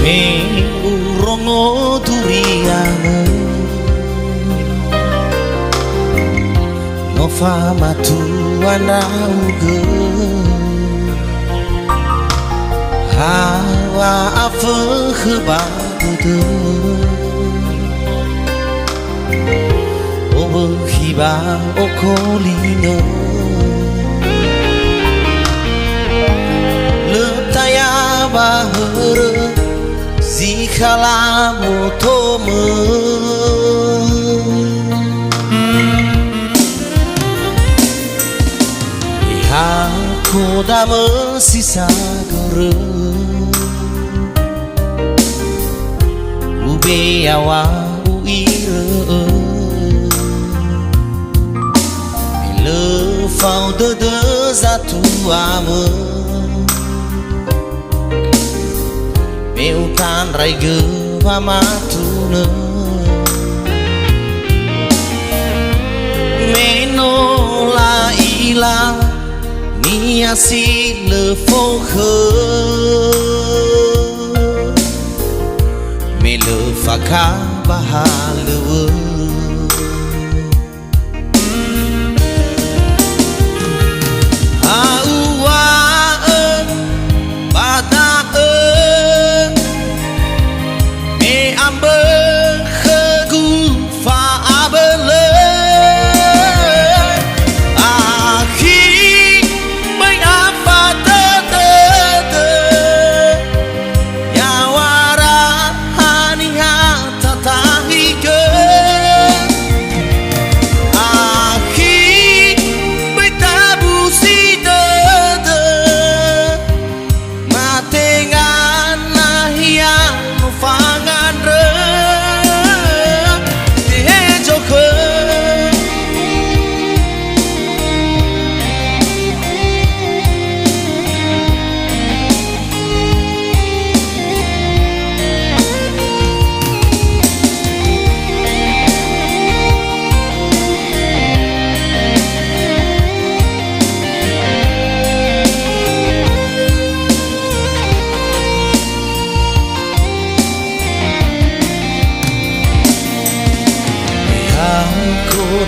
me urongo duriane no fama tuan rauge hawa afe khebade obe hiba okolino letaya bahare zikhala motome aku dame sisa gore ube awa uire le fau de zatu ame meu tan raige pamatune meno la ila ni asi le foche me le faka bahale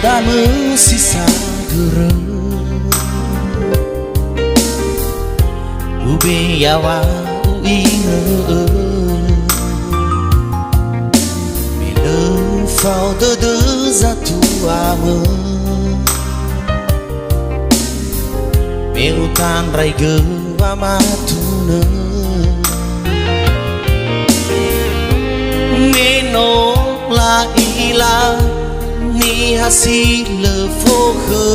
dame sisa gore ube yawa uire mele fau de zatu ame meu tan raige pamatune meno la ila ni hasil le foche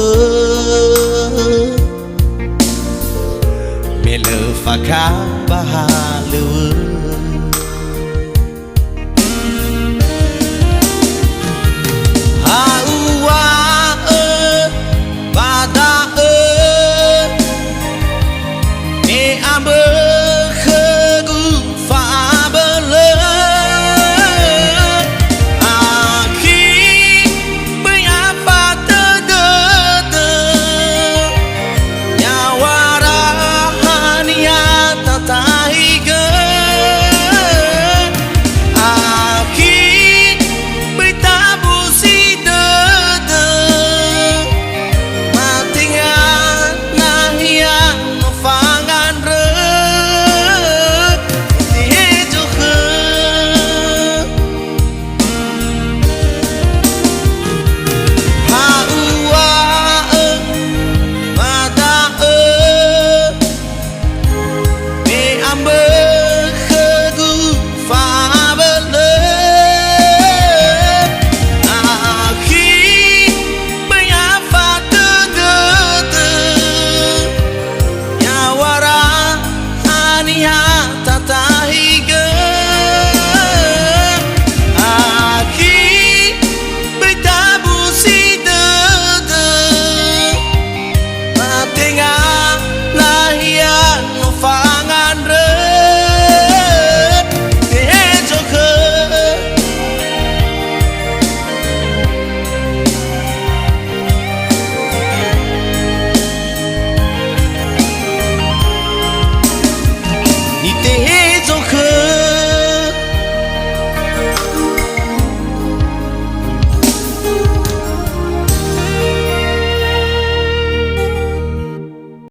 me le faka bahale